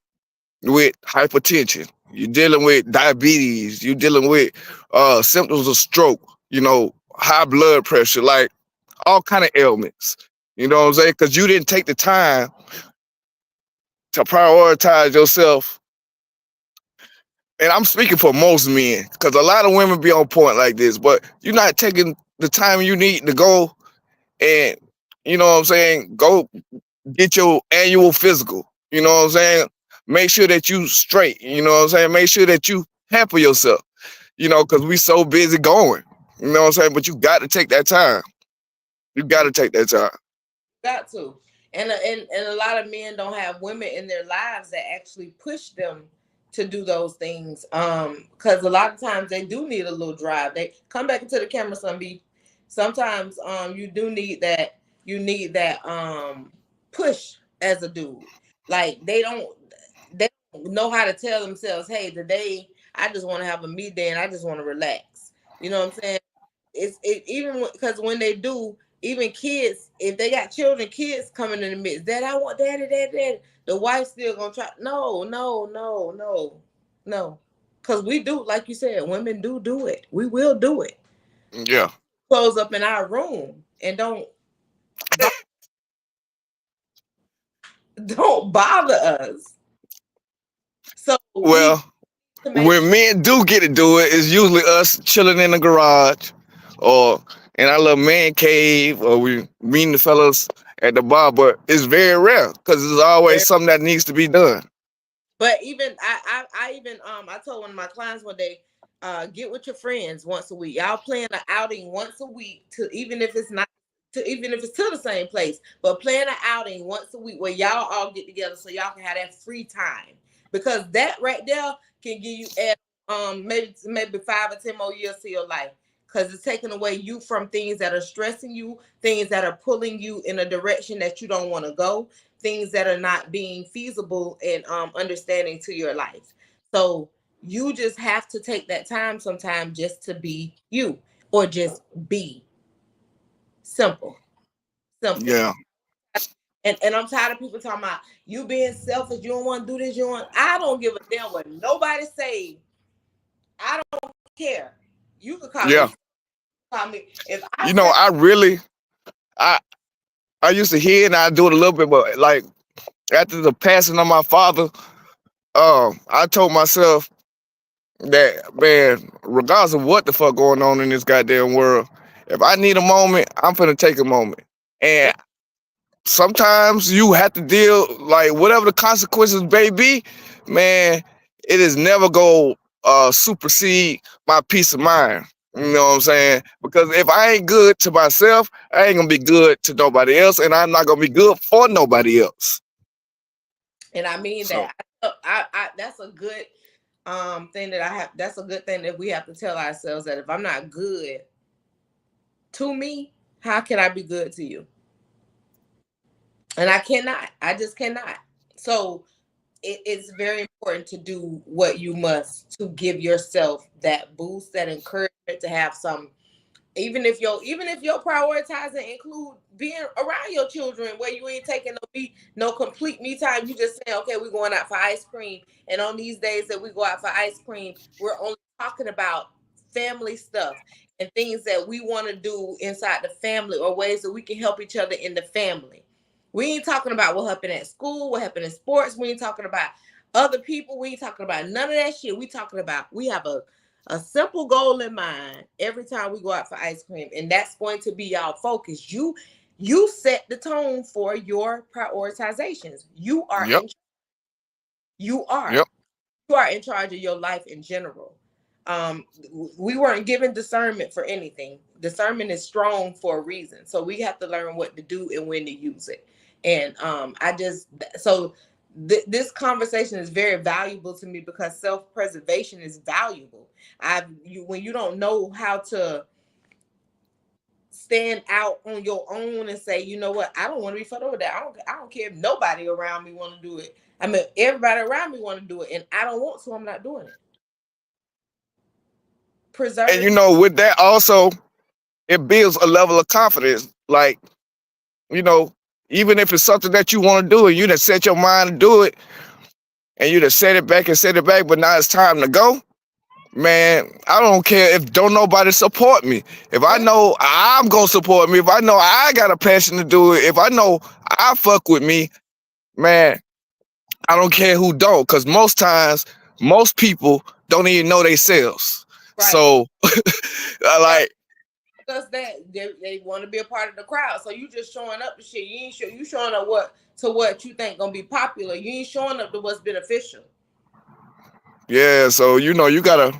with hypertension. You're dealing with diabetes. You're dealing with symptoms of stroke, high blood pressure, like all kind of ailments. You know what I'm saying? Because you didn't take the time to prioritize yourself. And I'm speaking for most men, because a lot of women be on point like this, but you're not taking the time you need to go and, you know what I'm saying, go get your annual physical. You know what I'm saying? Make sure that you straight. You know what I'm saying? Make sure that you pamper yourself. Because we so busy going. You know what I'm saying? But you got to take that time. You got to take that time. got to. And a lot of men don't have women in their lives that actually push them to do those things. Because a lot of times they do need a little drive. They come back into the camera, son B. Sometimes you do need that push as a dude. Like they don't know how to tell themselves, hey, today I just want to have a me day and I just want to relax. You know what I'm saying? Even because when they do, even kids, if they got children, kids coming in the midst, Dad, I want daddy. The wife's still gonna try. No. Because we do, like you said, women do it. We will do it. Yeah. Close up in our room and don't bother us. So we Well, to make when sure men do get to do it, it's usually us chilling in the garage or in our little man cave, or we meeting the fellas at the bar, but it's very rare because there's always something that needs to be done. But even I even I told one of my clients one day, get with your friends once a week. Y'all plan an outing once a week to even if it's not to even if it's to the same place, but plan an outing once a week where y'all all get together so y'all can have that free time. Because that right there can give you maybe 5 or 10 more years to your life. Because it's taking away you from things that are stressing you, things that are pulling you in a direction that you don't want to go, things that are not being feasible and understanding to your life. So you just have to take that time sometime just to be you, or just be simple. Simple. Yeah. And I'm tired of people talking about you being selfish, you don't want to do this, you want I don't give a damn what nobody say. I don't care. You could Yeah. call me if I You know, say I I used to hear and I do it a little bit, but like after the passing of my father, I told myself that man, regardless of what the fuck going on in this goddamn world, if I need a moment, I'm finna take a moment. And yep. sometimes you have to deal like whatever the consequences may be, man, it is never go supersede my peace of mind. You know what I'm saying? Because if I ain't good to myself, I ain't gonna be good to nobody else, and I'm not gonna be good for nobody else. And I mean So that. I that's a good thing that I have. That's a good thing that we have to tell ourselves, that if I'm not good to me, how can I be good to you? And I cannot. I just cannot. So it's very important to do what you must to give yourself that boost, that encouragement, to have some, even if your prioritizing include being around your children, where you ain't taking no complete me time. You just saying, okay, we're going out for ice cream, and on these days that we go out for ice cream, we're only talking about family stuff and things that we want to do inside the family, or ways that we can help each other in the family. We ain't talking about what happened at school, what happened in sports. We ain't talking about other people. We ain't talking about none of that shit. We talking about, we have a simple goal in mind every time we go out for ice cream, and that's going to be y'all focus. You set the tone for your prioritizations. yep, You are yep. you are in charge of your life in general. Um, we weren't given discernment for anything. Discernment is strong for a reason. So we have to learn what to do and when to use it. And I just so this conversation is very valuable to me, because self-preservation is valuable. When you don't know how to stand out on your own and say, you know what, I don't want to be fucked over that. I don't care if nobody around me want to do it. I mean, everybody around me want to do it, and I don't want to. I'm not doing it. And Preserve. you know, with that also, it builds a level of confidence. Like, you know, even if it's something that you want to do and you done set your mind to do it, and you done set it back and set it back, but now it's time to go. Man, I don't care if don't nobody support me. If I Mm, know I'm gonna support me, if I know I got a passion to do it, if I know I fuck with me, man, I don't care who don't. Cause most times, most people don't even know themselves. right. So, Yeah, like, because they want to be a part of the crowd. So you just showing up to shit. You ain't you showing up what you think gonna be popular. You ain't showing up to what's beneficial. yeah. So you know, you gotta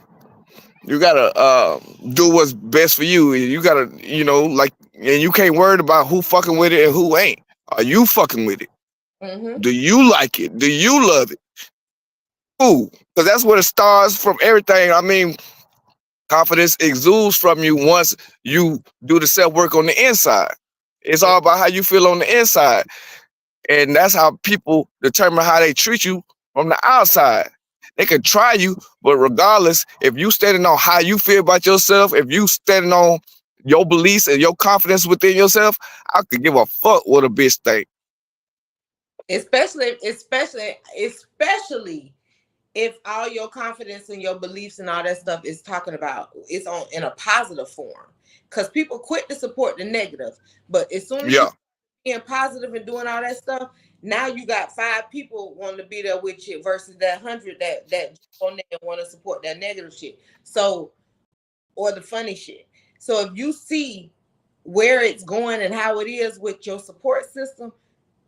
do what's best for you. You gotta, you know, like, and you can't worry about who fucking with it and who ain't. Are you fucking with it? Mm-hmm. Do you like it? Do you love it? Ooh, because that's where it starts from everything. I mean, confidence exudes from you once you do the self work on the inside. It's all about how you feel on the inside. And that's how people determine how they treat you from the outside. They can try you, but regardless, if you standing on how you feel about yourself, if you standing on your beliefs and your confidence within yourself, I could give a fuck what a bitch think. Especially if all your confidence and your beliefs and all that stuff is talking about it's on in a positive form. Because people quit to support the negative, but as soon as you Yeah, being positive and doing all that stuff, now you got 5 people wanting to be there with you versus that 100 that on there and want to support that negative shit. So, or the funny shit. So if you see where it's going and how it is with your support system,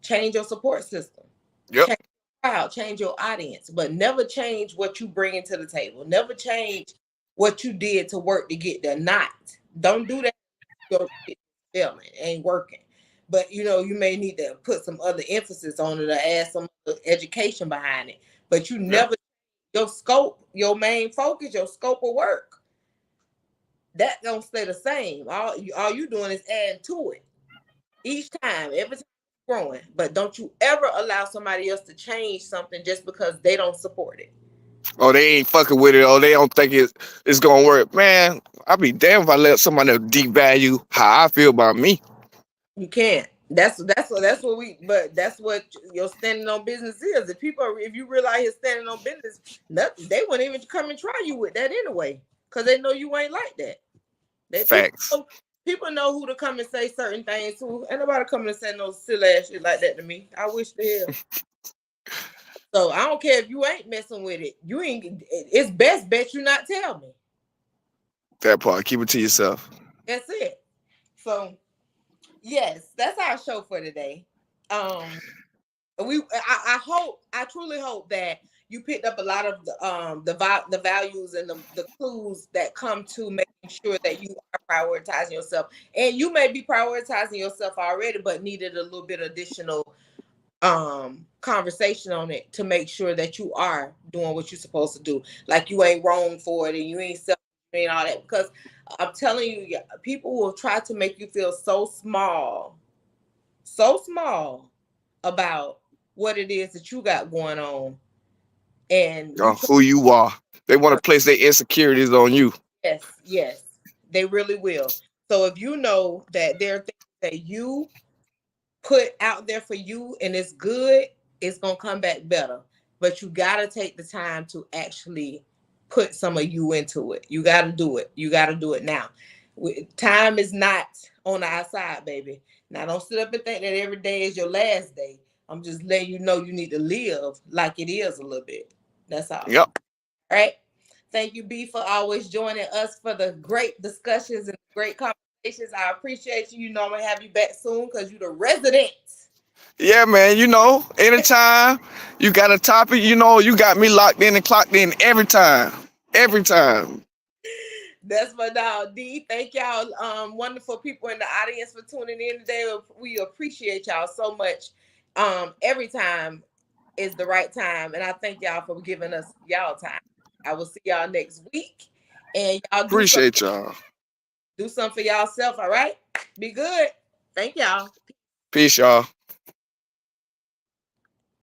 change your support system. yep, Change your crowd, change your audience, but never change what you bring into the table. Never change what you did to work to get there. Not. Don't do that. Your shit failing, ain't working. But you may need to put some other emphasis on it or add some education behind it. But you yep, never your scope, your main focus, your scope of work, that don't stay the same. All you doing is adding to it each time, every time. growing. But don't you ever allow somebody else to change something just because they don't support it. Or they ain't fucking with it, or they don't think it's gonna work. Man, I'd be damned if I let somebody devalue how I feel about me. You can't. That's what we. But that's what your standing on business is. If people, if you realize you're standing on business, nothing, they wouldn't even come and try you with that anyway, because they know you ain't like that. They Facts. people know who to come and say certain things to. Ain't nobody coming and say no silly ass shit like that to me. I wish the hell. So I don't care if you ain't messing with it. You ain't. It's best bet you not tell me. That part. Keep it to yourself. That's it. So yes, that's our show for today. Um, I hope, I truly hope that you picked up a lot of the values and the clues that come to making sure that you are prioritizing yourself, and you may be prioritizing yourself already but needed a little bit additional conversation on it to make sure that you are doing what you're supposed to do, like you ain't wrong for it and you ain't self and all that, because I'm telling you, people will try to make you feel so small about what it is that you got going on, and you try. Who you are. They want to place their insecurities on you. Yes, yes, they really will. So if you know that there are things that you put out there for you and it's good, it's gonna come back better. But you gotta take the time to actually put some of you into it. You gotta do it. You gotta do it now. Time is not on our side, baby. Now don't sit up and think that every day is your last day. I'm just letting you know you need to live like it is a little bit. That's all. Yep. All right. Thank you, B, for always joining us for the great discussions and great conversations. I appreciate you. You know I'm gonna have you back soon because you're the resident. Yeah, man. Anytime you got a topic, you got me locked in and clocked in every time. Every time. That's my dog, D. Thank y'all, wonderful people in the audience for tuning in today. We appreciate y'all so much. Every time is the right time, and I thank y'all for giving us y'all time. I will see y'all next week, and y'all Appreciate y'all. do something for y'all self. All right, be good. Thank y'all. Peace, y'all.